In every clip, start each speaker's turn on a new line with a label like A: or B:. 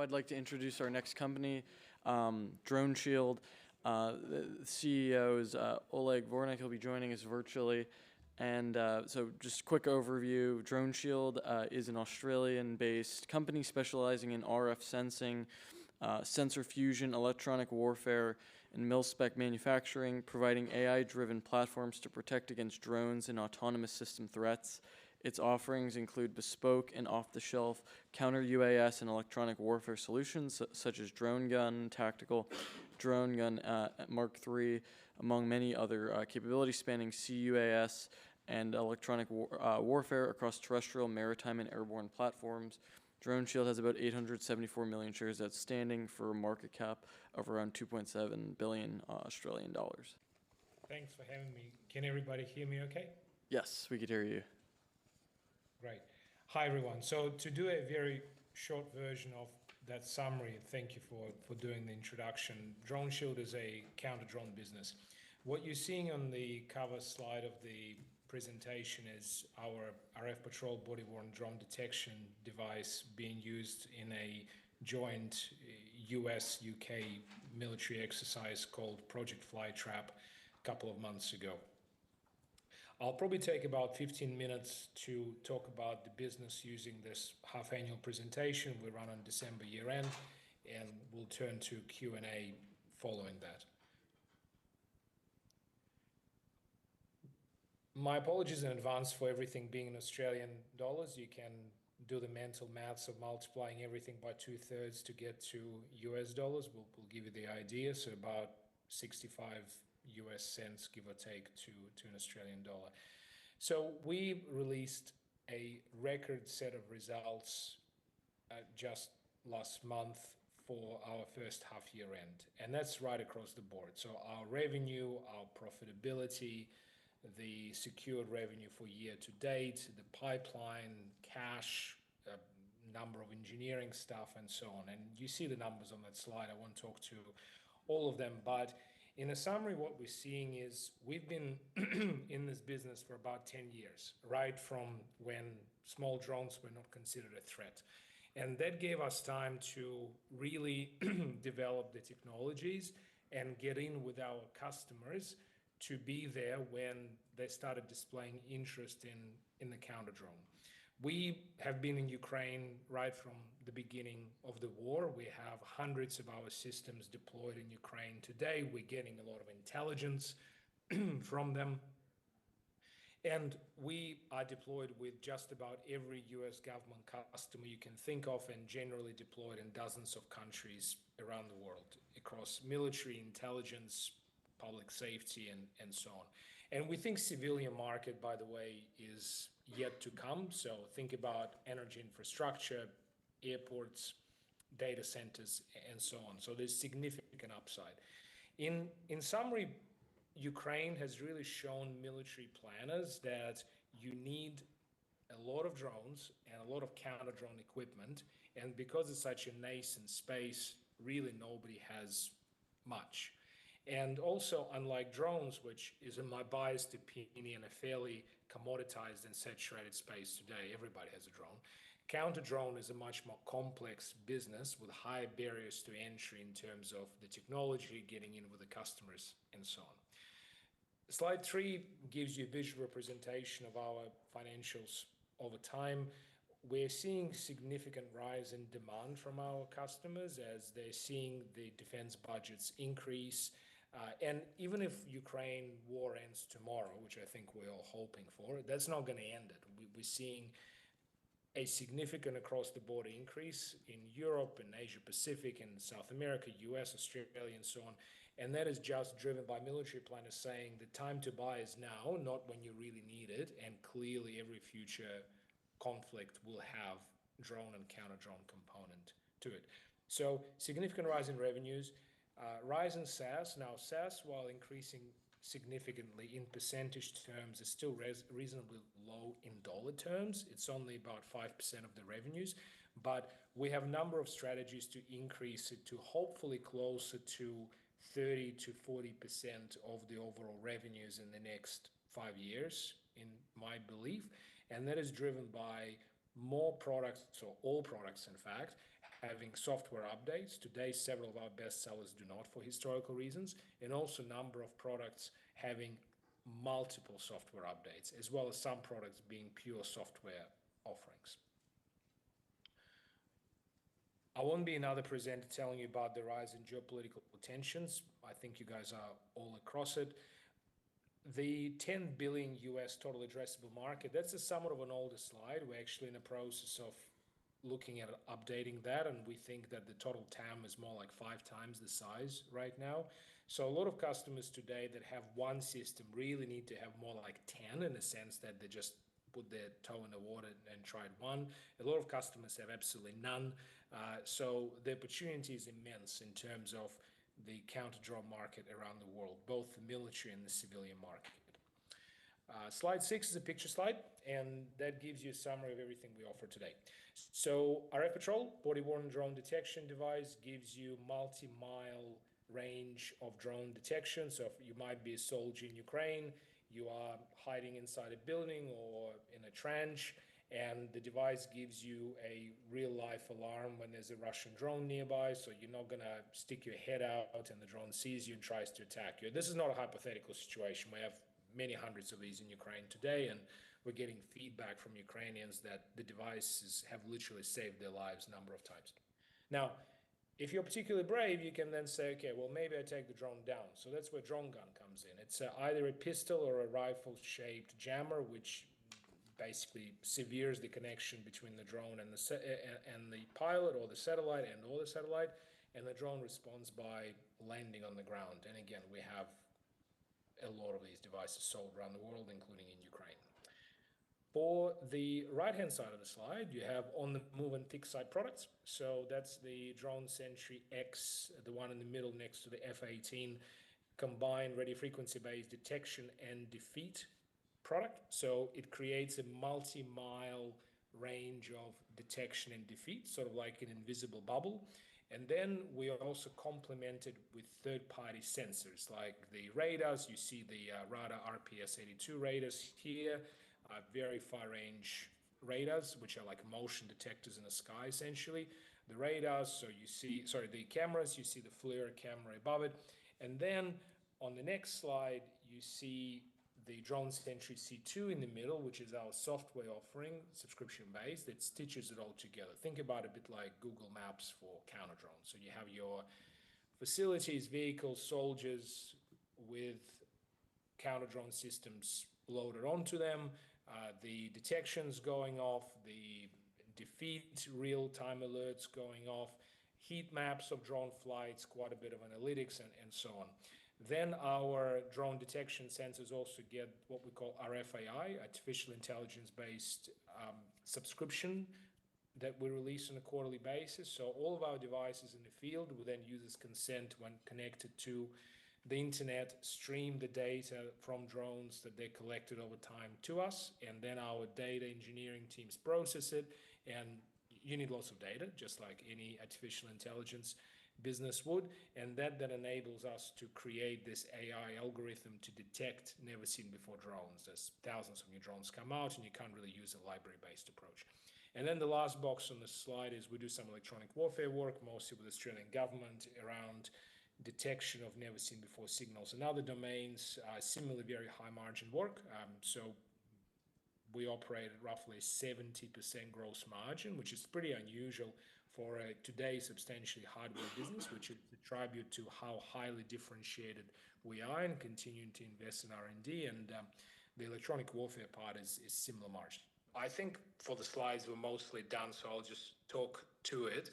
A: I'd like to introduce our next company, DroneShield. The CEO is Oleg Vornik. He'll be joining us virtually. And so just quick overview, DroneShield is an Australian-based company specializing in RF sensing, sensor fusion, electronic warfare, and mil-spec manufacturing, providing AI-driven platforms to protect against drones and autonomous system threats. Its offerings include bespoke and off-the-shelf counter-UAS and electronic warfare solutions such as drone gun, tactical drone gun Mark III, among many other capabilities spanning CUAS and electronic warfare across terrestrial, maritime, and airborne platforms. DroneShield has about 874 million shares outstanding for a market cap of around 2.7 billion Australian dollars.
B: Thanks for having me. Can everybody hear me okay?
A: Yes, we could hear you.
B: Great. Hi, everyone. So to do a very short version of that summary, thank you for doing the introduction. DroneShield is a counter-drone business. What you're seeing on the cover slide of the presentation is our RF Patrol body-worn drone detection device being used in a joint US-UK military exercise called Project Flytrap a couple of months ago. I'll probably take about 15 minutes to talk about the business using this half-annual presentation we run on December year-end, and we'll turn to Q&A following that. My apologies in advance for everything being in Australian dollars. You can do the mental maths of multiplying everything by 2/3 to get to US dollars. We'll give you the idea. So about 65 US cents, give or take, to an Australian dollar. So we released a record set of results just last month for our first half year end. And that's right across the board. So our revenue, our profitability, the secured revenue for year to date, the pipeline, cash, number of engineering stuff, and so on. And you see the numbers on that slide. I won't talk to all of them, but in a summary, what we're seeing is we've been in this business for about 10 years, right from when small drones were not considered a threat. And that gave us time to really develop the technologies and get in with our customers to be there when they started displaying interest in the counter-drone. We have been in Ukraine right from the beginning of the war. We have hundreds of our systems deployed in Ukraine today. We're getting a lot of intelligence from them. And we are deployed with just about every US government customer you can think of, and generally deployed in dozens of countries around the world across military, intelligence, public safety, and so on. And we think civilian market, by the way, is yet to come. So think about energy infrastructure, airports, data centers, and so on. So there's significant upside. In summary, Ukraine has really shown military planners that you need a lot of drones and a lot of counter-drone equipment. And because it's such a nascent space, really nobody has much. And also, unlike drones, which is, in my biased opinion, a fairly commoditized and saturated space today, everybody has a drone. Counter-drone is a much more complex business with higher barriers to entry in terms of the technology, getting in with the customers, and so on. Slide 3 gives you a visual representation of our financials over time. We're seeing significant rise in demand from our customers as they're seeing the defense budgets increase. And even if Ukraine war ends tomorrow, which I think we're all hoping for, that's not going to end it. We're seeing a significant across-the-board increase in Europe and Asia-Pacific and South America, US, Australia, and so on. And that is just driven by military planners saying the time to buy is now, not when you really need it. And clearly every future conflict will have drone and counter-drone component to it. So significant rise in revenues. Rise in SaaS. Now, SaaS, while increasing significantly in percentage terms, is still reasonably low in dollar terms. It's only about 5% of the revenues. But we have a number of strategies to increase it to hopefully closer to 30 to 40% of the overall revenues in the next 5 years, in my belief. And that is driven by more products, so all products, in fact, having software updates. Today, several of our best sellers do not for historical reasons, and also number of products having multiple software updates, as well as some products being pure software offerings. I won't be another presenter telling you about the rise in geopolitical tensions. I think you guys are all across it. The 10 billion US total addressable market, that's a somewhat of an older slide. We're actually in the process of looking at updating that, and we think that the total TAM is more like 5 times the size right now. So a lot of customers today that have one system really need to have more like 10, in the sense that they just put their toe in the water and tried one. A lot of customers have absolutely none. So the opportunity is immense in terms of the counter-drone market around the world, both the military and the civilian market. Slide 6 is a picture slide, and that gives you a summary of everything we offer today. So RF Patrol, body-worn drone detection device, gives you multi-mile range of drone detection. So if you might be a soldier in Ukraine, you are hiding inside a building or in a trench, and the device gives you a real-life alarm when there's a Russian drone nearby, so you're not going to stick your head out and the drone sees you and tries to attack you. This is not a hypothetical situation. We have many hundreds of these in Ukraine today, and we're getting feedback from Ukrainians that the devices have literally saved their lives a number of times. Now, if you're particularly brave, you can then say, okay, well, maybe I take the drone down. So that's where Drone Gun comes in. It's either a pistol or a rifle-shaped jammer, which basically severes the connection between the drone and the pilot, or the satellite or the satellite, and the drone responds by landing on the ground. And again, we have a lot of these devices sold around the world, including in Ukraine. For the right-hand side of the slide, you have on-the-move and fixed-site products. So that's the Drone Sentry X, the one in the middle next to the F-18, combined radio frequency-based detection and defeat product. So it creates a multi-mile range of detection and defeat, sort of like an invisible bubble. And then we are also complemented with third-party sensors, like the radars. You see the Radar RPS-82 radars here, very far-range radars, which are like motion detectors in the sky, essentially. The radars, so you see, the cameras, you see the FLIR camera above it. And then on the next slide, you see the Drone Sentry C2 in the middle, which is our software offering, subscription-based, that stitches it all together. Think about it a bit like Google Maps for counter-drones. So you have your facilities, vehicles, soldiers with counter-drone systems loaded onto them, the detections going off, the defeat real-time alerts going off, heat maps of drone flights, quite a bit of analytics, and so on. Then our drone detection sensors also get what we call RFAI, artificial intelligence-based subscription that we release on a quarterly basis. So all of our devices in the field will then users consent when connected to the internet, stream the data from drones that they collected over time to us, and then our data engineering teams process it. And you need lots of data, just like any artificial intelligence business would, and that then enables us to create this AI algorithm to detect never seen before drones. There's thousands of new drones come out, and you can't really use a library-based approach. And then the last box on the slide is we do some electronic warfare work, mostly with the Australian government, around detection of never seen before signals and other domains, similarly very high margin work. So we operate at roughly 70% gross margin, which is pretty unusual for a today substantially hardware business, which is a tribute to how highly differentiated we are and continuing to invest in R&D. And the electronic warfare part is similar margin. I think for the slides we're mostly done, so I'll just talk to it.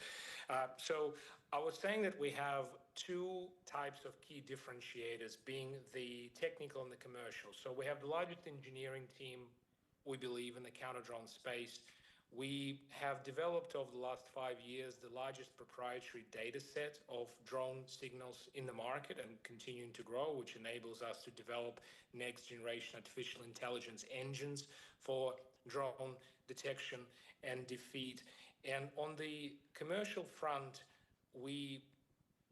B: So I was saying that we have two types of key differentiators, being the technical and the commercial. So we have the largest engineering team, we believe, in the counter-drone space. We have developed over the last 5 years the largest proprietary data set of drone signals in the market, and continuing to grow, which enables us to develop next generation artificial intelligence engines for drone detection and defeat. And on the commercial front, we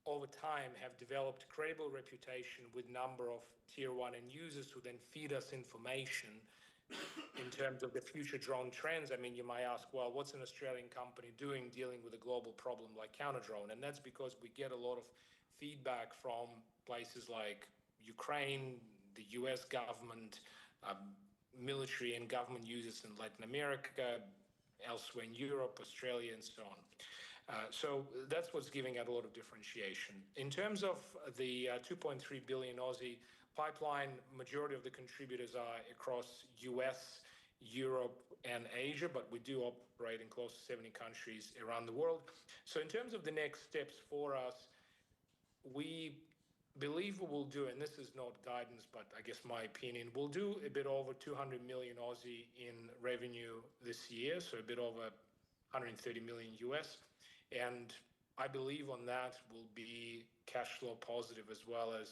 B: over time have developed a credible reputation with number of tier 1 end users who then feed us information in terms of the future drone trends, I mean, you might ask, well, what's an Australian company doing dealing with a global problem like counter-drone? And that's because we get a lot of feedback from places like Ukraine, the US government, military and government users in Latin America, elsewhere in Europe, Australia, and so on. So that's what's giving out a lot of differentiation. In terms of the 2.3 billion Aussie pipeline, majority of the contributors are across US, Europe, and Asia, but we do operate in close to 70 countries around the world. So in terms of the next steps for us, we believe we will do, and this is not guidance, but I guess my opinion, we'll do a bit over 200 million Aussie in revenue this year, so a bit over 130 million US. And I believe on that will be cash flow positive as well as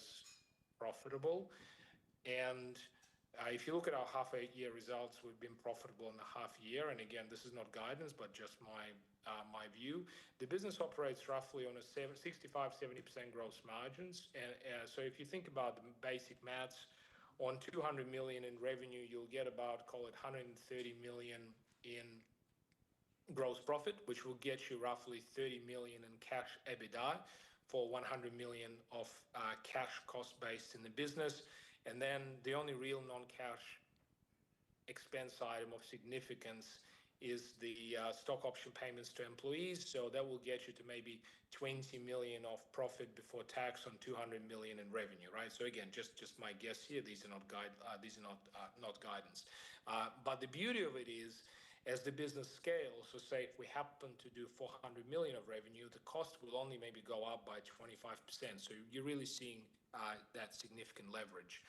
B: profitable. And if you look at our half-year results, we've been profitable in the half year. And again, this is not guidance, but just my view. The business operates roughly on a 65-70% gross margins. And so if you think about the basic maths, on 200 million in revenue, you'll get about, call it 130 million in gross profit, which will get you roughly 30 million in cash EBITDA for 100 million of cash cost base in the business. And then the only real non-cash expense item of significance is the stock option payments to employees. So that will get you to maybe 20 million of profit before tax on 200 million in revenue, right? So again, just my guess here. These are not not guidance. But the beauty of it is, as the business scales, so say if we happen to do 400 million of revenue, the cost will only maybe go up by 25%. So you're really seeing that significant leverage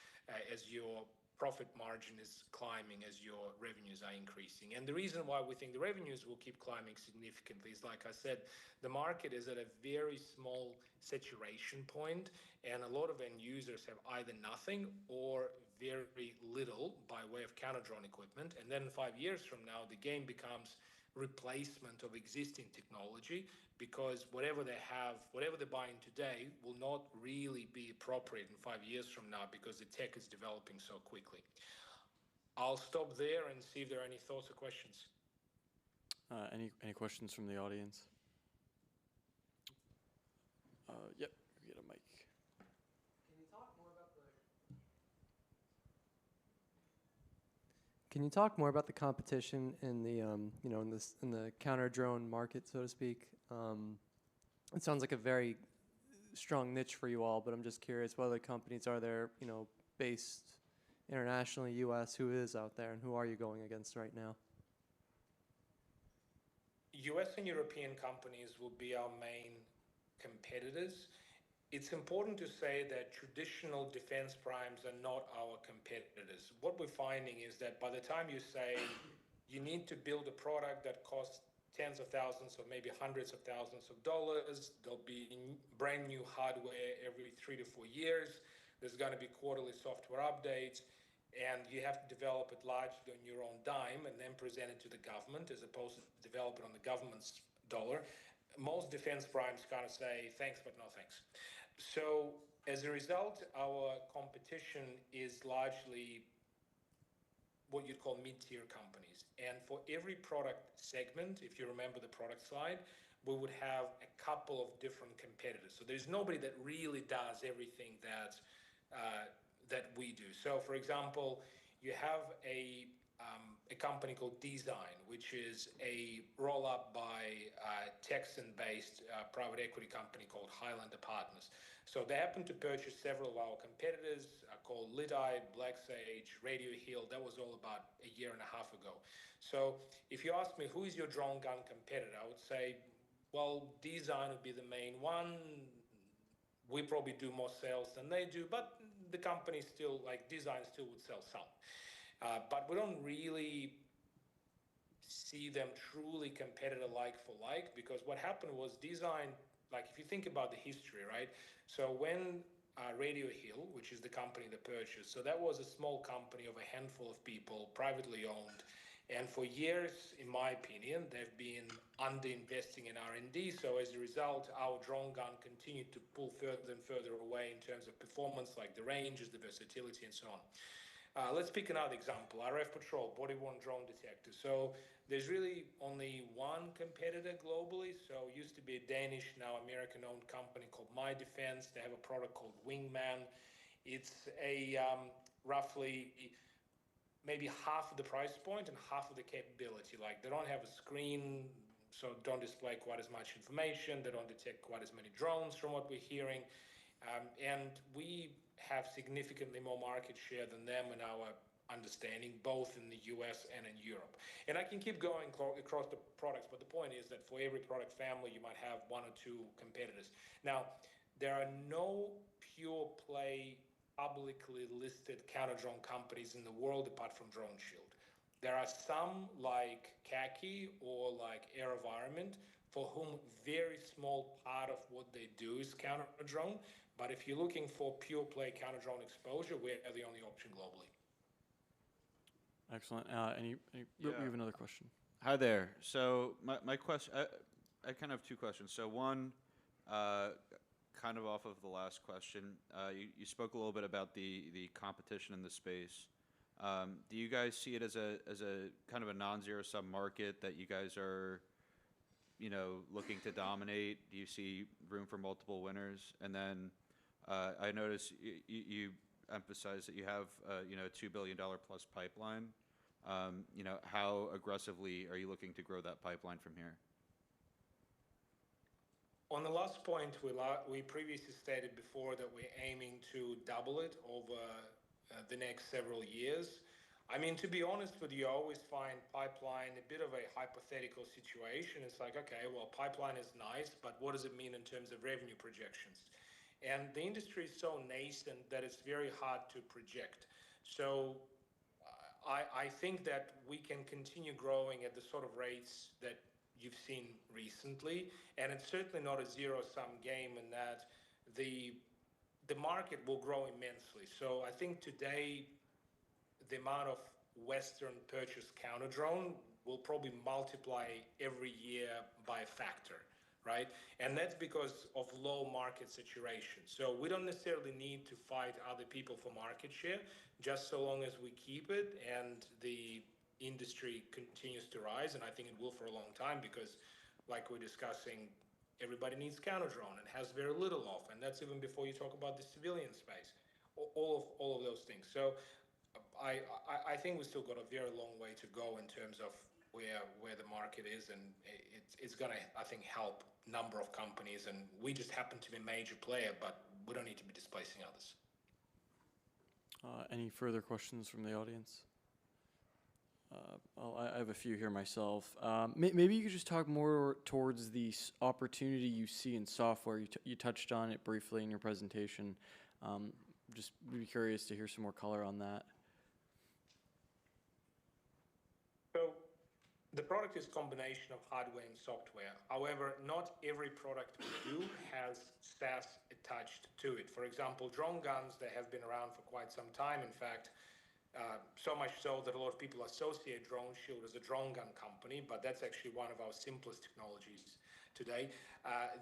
B: as your profit margin is climbing, as your revenues are increasing. And the reason why we think the revenues will keep climbing significantly is, like I said, the market is at a very small saturation point, and a lot of end users have either nothing or very little by way of counter-drone equipment. And then 5 years from now, the game becomes replacement of existing technology, because whatever they have, whatever they're buying today will not really be appropriate in 5 years from now, because the tech is developing so quickly. I'll stop there and see if there are any thoughts or questions.
A: Any questions from the audience? Yep, get a mic.
C: Can you talk more about the competition in the in the counter drone market, so to speak? It sounds like a very strong niche for you all, but I'm just curious, what other companies are there, based internationally, U.S., who is out there, and who are you going against right now?
B: US and European companies will be our main competitors. It's important to say that traditional defense primes are not our competitors. What we're finding is that by the time you say you need to build a product that costs tens of thousands or maybe hundreds of thousands of dollars, there'll be brand new hardware every 3 to 4 years, there's going to be quarterly software updates, and you have to develop it largely on your own dime and then present it to the government, as opposed to develop it on the government's dollar. Most defense primes kind of say, thanks, but no thanks. So as a result, our competition is largely what you'd call mid-tier companies. And for every product segment, if you remember the product slide, we would have a couple of different competitors. So there's nobody that really does everything that we do. So for example, you have a company called Design, which is a roll-up by a Texan-based private equity company called Highlander Partners. So they happen to purchase several of our competitors called Lideye, Black Sage, Radio Hill. That was all about a year and a half ago. So if you ask me, who is your drone gun competitor, I would say, well, Design would be the main one. We probably do more sales than they do, but the company still, like Design, still would sell some. But we don't really see them truly competitor like for like, because what happened was Design, like if you think about the history, right? So when Radio Hill, which is the company that purchased, so that was a small company of a handful of people, privately owned. And for years, in my opinion, they've been under-investing in R&D. So as a result, our drone gun continued to pull further and further away in terms of performance, like the ranges, the versatility, and so on. Let's pick another example. RF Patrol, body-worn drone detector. So there's really only one competitor globally. So it used to be a Danish, now American-owned company called My Defense. They have a product called Wingman. It's a roughly maybe half of the price point and half of the capability. Like they don't have a screen, so don't display quite as much information. They don't detect quite as many drones from what we're hearing. And we have significantly more market share than them in our understanding, both in the US and in Europe. And I can keep going across the products, but the point is that for every product family, you might have one or two competitors. Now, there are no pure play publicly listed counter-drone companies in the world apart from DroneShield. There are some like Khaki or like AeroVironment for whom very small part of what they do is counter-drone. But if you're looking for pure play counter-drone exposure, we're the only option globally.
A: Excellent. We have another question.
D: Hi there. So my question, I kind of have two questions. So one, kind of off of the last question, you spoke a little bit about the competition in the space. Do you guys see it as a kind of a non-zero sum market that you guys are, looking to dominate? Do you see room for multiple winners? And then I noticed you emphasized that you have a $2 billion plus pipeline. How aggressively are you looking to grow that pipeline from here?
B: On the last point, we previously stated before that we're aiming to double it over the next several years. I mean, to be honest with you, I always find pipeline a bit of a hypothetical situation. It's like, okay, well, pipeline is nice, but what does it mean in terms of revenue projections? And the industry is so nascent that it's very hard to project. So I think that we can continue growing at the sort of rates that you've seen recently, and it's certainly not a zero-sum game in that the market will grow immensely. So I think today the amount of Western purchased counter-drone will probably multiply every year by a factor, right? And that's because of low market saturation. So we don't necessarily need to fight other people for market share, just so long as we keep it and the industry continues to rise, and I think it will for a long time because, like we're discussing, everybody needs counter-drone and has very little of, and that's even before you talk about the civilian space, all of those things. So I think we still got a very long way to go in terms of where the market is, and it's going to, I think, help number of companies, and we just happen to be a major player, but we don't need to be displacing others.
A: Any further questions from the audience? I have a few here myself. Maybe you could just talk more towards the opportunity you see in software. You touched on it briefly in your presentation. Just be curious to hear some more color on that.
B: So the product is a combination of hardware and software. However, not every product we do has SaaS attached to it. For example, drone guns, they have been around for quite some time. In fact, so much so that a lot of people associate DroneShield as a drone gun company, but that's actually one of our simplest technologies today.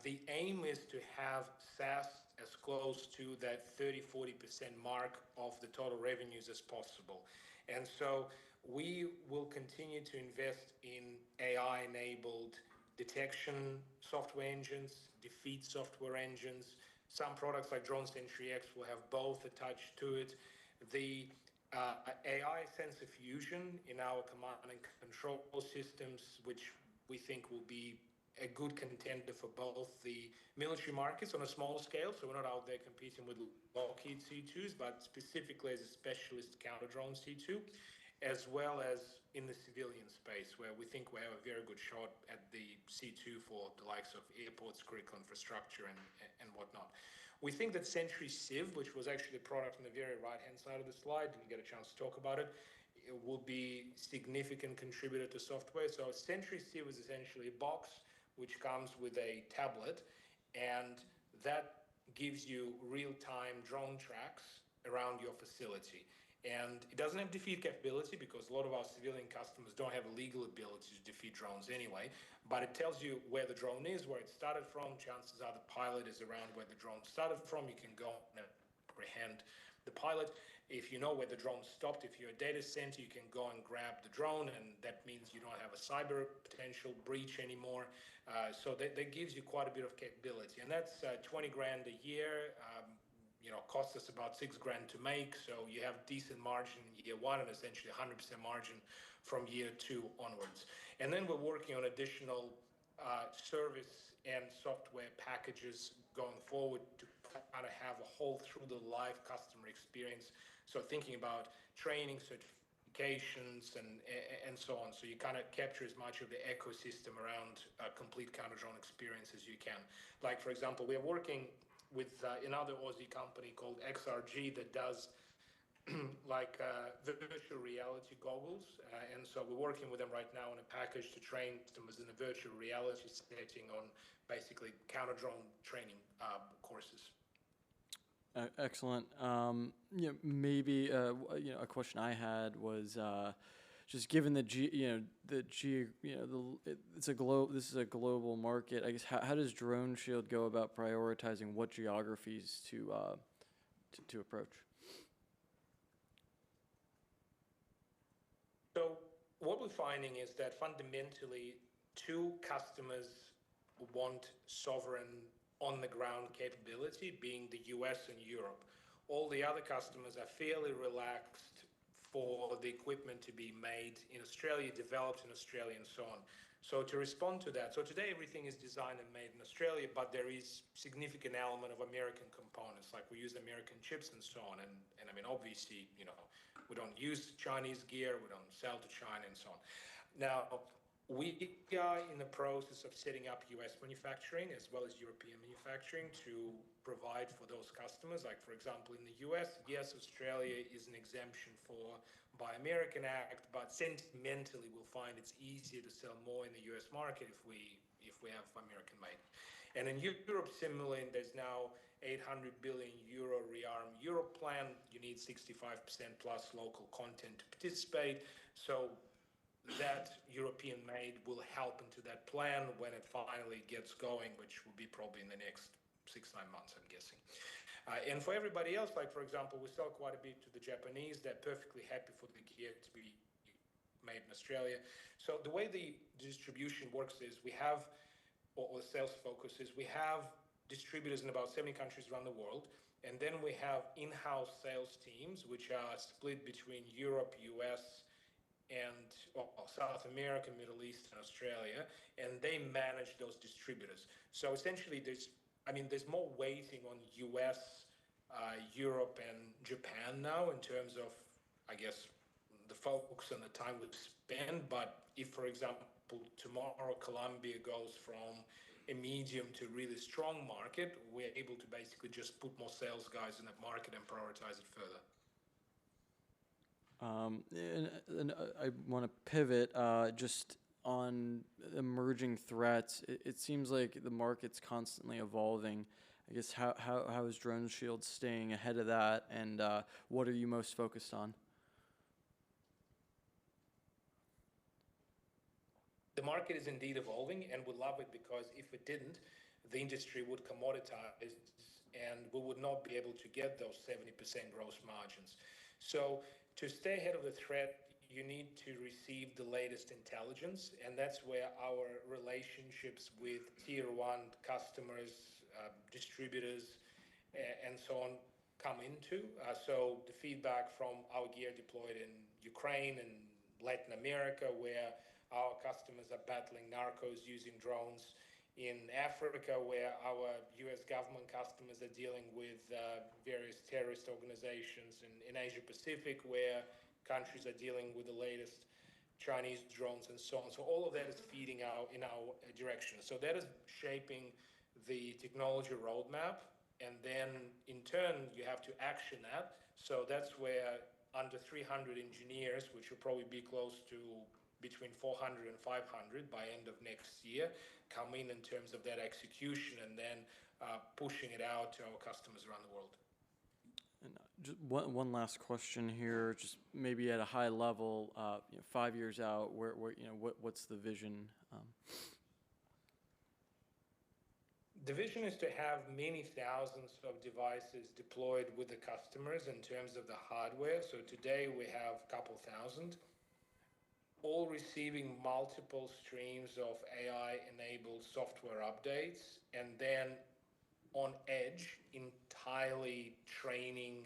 B: The aim is to have SaaS as close to that 30-40% mark of the total revenues as possible. And so we will continue to invest in AI-enabled detection software engines, defeat software engines. Some products like DroneSentry X will have both attached to it. The AI sensor fusion in our command and control systems, which we think will be a good contender for both the military markets on a small scale, so we're not out there competing with Lockheed C2s, but specifically as a specialist counter-drone C2, as well as in the civilian space, where we think we have a very good shot at the C2 for the likes of airports, critical infrastructure, and whatnot. We think that Sentry Civ, which was actually a product on the very right-hand side of the slide, didn't get a chance to talk about it, it will be a significant contributor to software. So Sentry Civ is essentially a box which comes with a tablet, and that gives you real-time drone tracks around your facility. And it doesn't have defeat capability because a lot of our civilian customers don't have a legal ability to defeat drones anyway, but it tells you where the drone is, where it started from. Chances are the pilot is around where the drone started from. You can go and apprehend the pilot. If you know where the drone stopped, if you're a data center, you can go and grab the drone, and that means you don't have a cyber potential breach anymore. So that gives you quite a bit of capability, and that's 20 grand a year. Costs us about 6 grand to make, so you have decent margin year one and essentially 100% margin from year two onwards. And then we're working on additional service and software packages going forward to kind of have a whole through the life customer experience. So thinking about training, certifications, and so on. So you kind of capture as much of the ecosystem around a complete counter-drone experience as you can. Like, for example, we're working with another Aussie company called XRG that does virtual reality goggles. And so we're working with them right now on a package to train customers in a virtual reality setting on basically counter-drone training courses.
A: Excellent. Maybe a question I had was just given this is a global market. I guess how does DroneShield go about prioritizing what geographies to approach?
B: So what we're finding is that fundamentally, two customers want sovereign on-the-ground capability, being the US and Europe. All the other customers are fairly relaxed for the equipment to be made in Australia, developed in Australia, and so on. So to respond to that, so today everything is designed and made in Australia, but there is significant element of American components, like we use American chips and so on. And I mean, obviously, we don't use Chinese gear, we don't sell to China and so on. Now, we are in the process of setting up US manufacturing as well as European manufacturing to provide for those customers. Like, for example, in the US, yes, Australia is an exemption for Buy American Act, but sentimentally we'll find it's easier to sell more in the US market if we have American made. And in Europe, similarly, there's now 800 billion euro rearm Europe plan. You need 65% plus local content to participate. So that European made will help into that plan when it finally gets going, which will be probably in the next 6-9 months, I'm guessing. And for everybody else, like, for example, we sell quite a bit to the Japanese. They're perfectly happy for the gear to be made in Australia. So the way the distribution works is we have, or the sales focus is, we have distributors in about 70 countries around the world. And then we have in-house sales teams, which are split between Europe, US, and South America, Middle East, and Australia, and they manage those distributors. So essentially, there's more weighting on US, Europe, and Japan now in terms of, I guess, the focus and the time we spend. But if, for example, tomorrow Colombia goes from a medium to really strong market, we're able to basically just put more sales guys in that market and prioritize it further.
A: And I want to pivot just on emerging threats. It seems like the market's constantly evolving. I guess how is DroneShield staying ahead of that, and what are you most focused on?
B: The market is indeed evolving, and we love it, because if it didn't, the industry would commoditize and we would not be able to get those 70% gross margins. So to stay ahead of the threat, you need to receive the latest intelligence, and that's where our relationships with tier one customers, distributors, and so on come into. So the feedback from our gear deployed in Ukraine and Latin America, where our customers are battling narcos using drones, in Africa, where our US government customers are dealing with various terrorist organizations, in Asia Pacific, where countries are dealing with the latest Chinese drones and so on. So all of that is feeding in our direction. So that is shaping the technology roadmap, and then in turn you have to action that. So that's where under 300 engineers, which will probably be close to between 400 and 500 by end of next year, come in terms of that execution, and then pushing it out to our customers around the world.
A: And just one last question here, just maybe at a high level, 5 years out, what's the vision?
B: The vision is to have many thousands of devices deployed with the customers in terms of the hardware. So today we have a couple thousand, all receiving multiple streams of AI-enabled software updates, and then on edge entirely training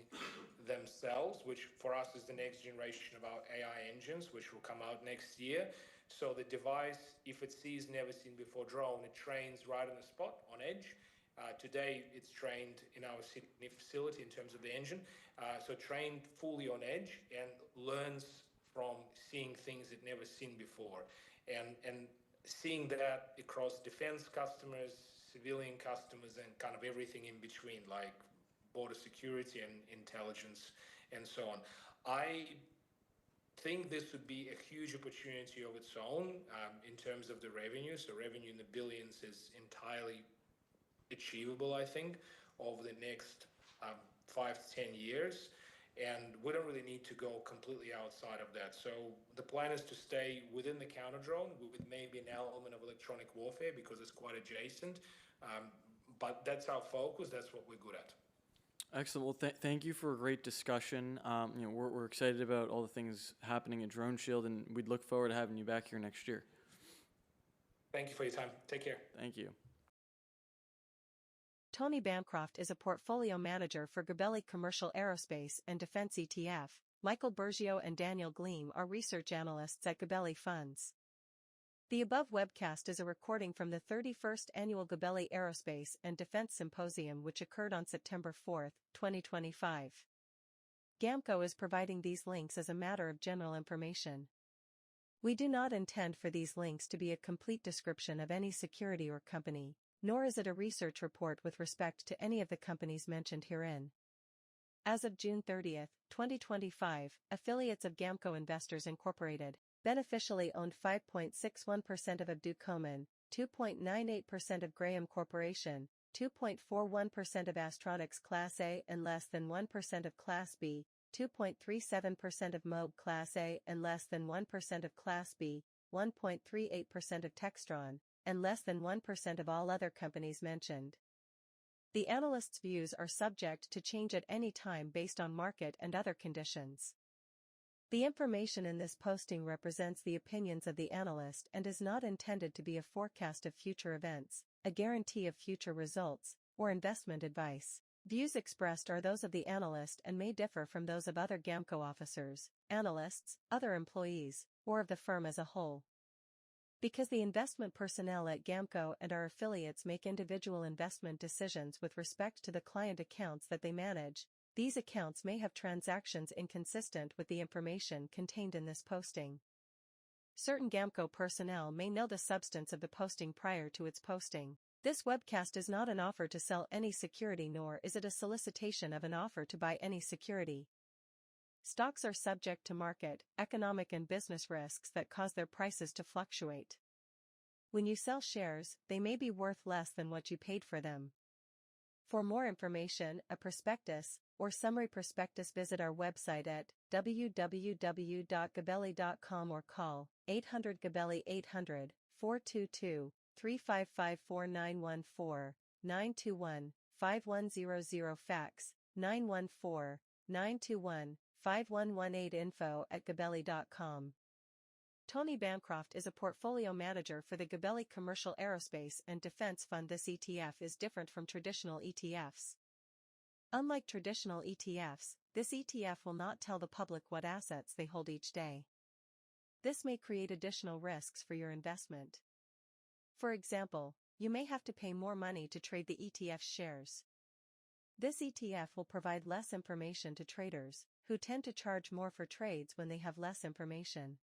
B: themselves, which for us is the next generation of our AI engines, which will come out next year. So the device, if it sees never seen before drone, it trains right on the spot on edge. Today it's trained in our Sydney facility in terms of the engine. So trained fully on edge and learns from seeing things it never seen before. And seeing that across defense customers, civilian customers, and kind of everything in between, like border security and intelligence and so on. I think this would be a huge opportunity of its own in terms of the revenue. So revenue in the billions is entirely achievable, I think, over the next 5 to 10 years. And we don't really need to go completely outside of that. So the plan is to stay within the counter drone with maybe an element of electronic warfare because it's quite adjacent. But that's our focus. That's what we're good at.
A: Excellent. Well, thank you for a great discussion. We're excited about all the things happening at DroneShield, and we'd look forward to having you back here next year.
B: Thank you for your time. Take care.
A: Thank you.
E: Tony Bancroft is a portfolio manager for Gabelli Commercial Aerospace and Defense ETF. Michael Bergio and Daniel Gleam are research analysts at Gabelli Funds. The above webcast is a recording from the 31st Annual Gabelli Aerospace and Defense Symposium, which occurred on September 4, 2025. GAMCO is providing these links as a matter of general information. We do not intend for these links to be a complete description of any security or company, nor is it a research report with respect to any of the companies mentioned herein. As of June 30, 2025, affiliates of GAMCO Investors Incorporated beneficially owned 5.61% of Abdu Koman, 2.98% of Graham Corporation, 2.41% of Astronics Class A and less than 1% of Class B, 2.37% of Moog Class A and less than 1% of Class B, 1.38% of Textron, and less than 1% of all other companies mentioned. The analysts' views are subject to change at any time based on market and other conditions. The information in this posting represents the opinions of the analyst and is not intended to be a forecast of future events, a guarantee of future results, or investment advice. Views expressed are those of the analyst and may differ from those of other GAMCO officers, analysts, other employees, or of the firm as a whole. Because the investment personnel at GAMCO and our affiliates make individual investment decisions with respect to the client accounts that they manage, these accounts may have transactions inconsistent with the information contained in this posting. Certain GAMCO personnel may know the substance of the posting prior to its posting. This webcast is not an offer to sell any security, nor is it a solicitation of an offer to buy any security. Stocks are subject to market, economic and business risks that cause their prices to fluctuate. When you sell shares, they may be worth less than what you paid for them. For more information, a prospectus, or summary prospectus, visit our website at www.gabelli.com or call 800 Gabelli 800 422 355 4914 921 5100 fax 914 921 5118 info@gabelli.com. Tony Bancroft is a portfolio manager for the Gabelli Commercial Aerospace and Defense Fund. This ETF is different from traditional ETFs. Unlike traditional ETFs, this ETF will not tell the public what assets they hold each day. This may create additional risks for your investment. For example, you may have to pay more money to trade the ETF shares. This ETF will provide less information to traders, who tend to charge more for trades when they have less information.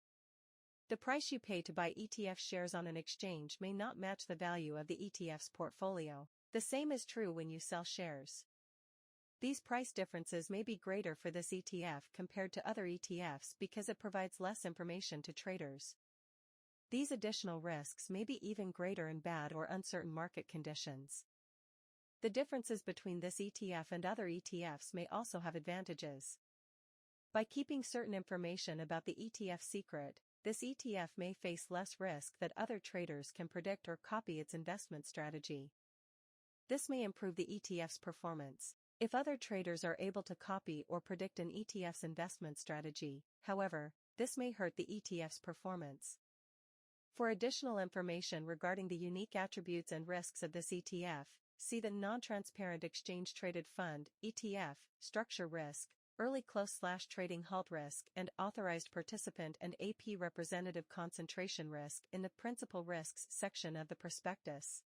E: The price you pay to buy ETF shares on an exchange may not match the value of the ETF's portfolio. The same is true when you sell shares. These price differences may be greater for this ETF compared to other ETFs because it provides less information to traders. These additional risks may be even greater in bad or uncertain market conditions. The differences between this ETF and other ETFs may also have advantages. By keeping certain information about the ETF secret, this ETF may face less risk that other traders can predict or copy its investment strategy. This may improve the ETF's performance if other traders are able to copy or predict an ETF's investment strategy. However, this may hurt the ETF's performance. For additional information regarding the unique attributes and risks of this ETF, see the Non-Transparent Exchange-Traded Fund (ETF) Structure Risk, Early Close/Trading Halt Risk, and Authorized Participant and AP Representative Concentration Risk in the Principal Risks section of the prospectus.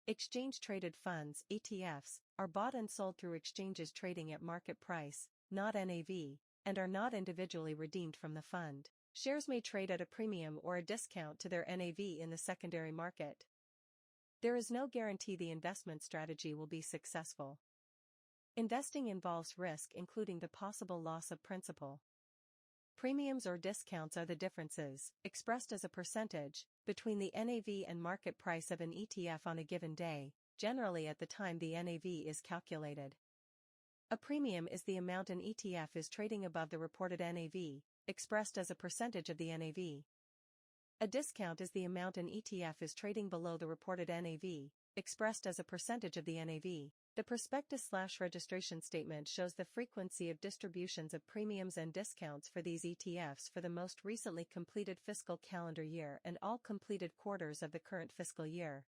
E: Exchange-traded funds (ETFs) are bought and sold through exchanges trading at market price, not NAV, and are not individually redeemed from the fund. Shares may trade at a premium or a discount to their NAV in the secondary market. There is no guarantee the investment strategy will be successful. Investing involves risk, including the possible loss of principal. Premiums or discounts are the differences, expressed as a percentage, between the NAV and market price of an ETF on a given day, generally at the time the NAV is calculated. A premium is the amount an ETF is trading above the reported NAV, expressed as a percentage of the NAV. A discount is the amount an ETF is trading below the reported NAV, expressed as a percentage of the NAV. The prospectus/registration statement shows the frequency of distributions of premiums and discounts for these ETFs for the most recently completed fiscal calendar year and all completed quarters of the current fiscal year.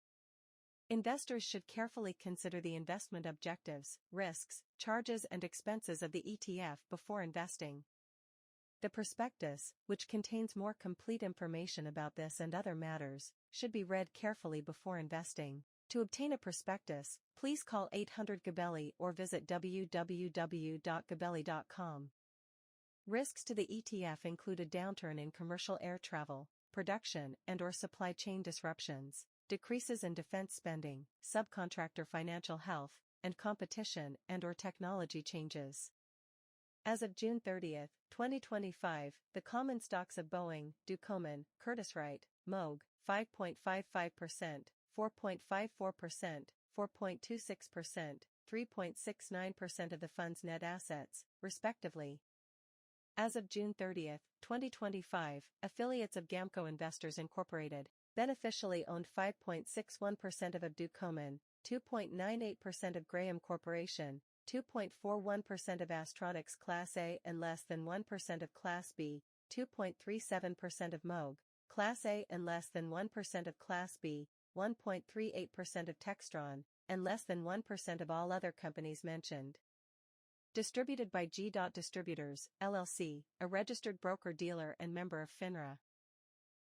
E: Investors should carefully consider the investment objectives, risks, charges, and expenses of the ETF before investing. The prospectus, which contains more complete information about this and other matters, should be read carefully before investing. To obtain a prospectus, please call 800 Gabelli or visit www.gabelli.com. Risks to the ETF include a downturn in commercial air travel, production and/or supply chain disruptions, decreases in defense spending, subcontractor financial health, and competition and/or technology changes. As of June 30, 2025, the common stocks of Boeing, Ducommun, Curtiss-Wright, Moog, 5.55%, 4.54%, 4.26%, 3.69% of the fund's net assets, respectively. As of June 30, 2025, affiliates of Gamco Investors Incorporated beneficially owned 5.61% of Ducommun, 2.98% of Graham Corporation, 2.41% of Astronics Class A and less than 1% of Class B, 2.37% of Moog, Class A and less than 1% of Class B, 1.38% of Textron, and less than 1% of all other companies mentioned. Distributed by G. Distributors, LLC, a registered broker-dealer and member of FINRA.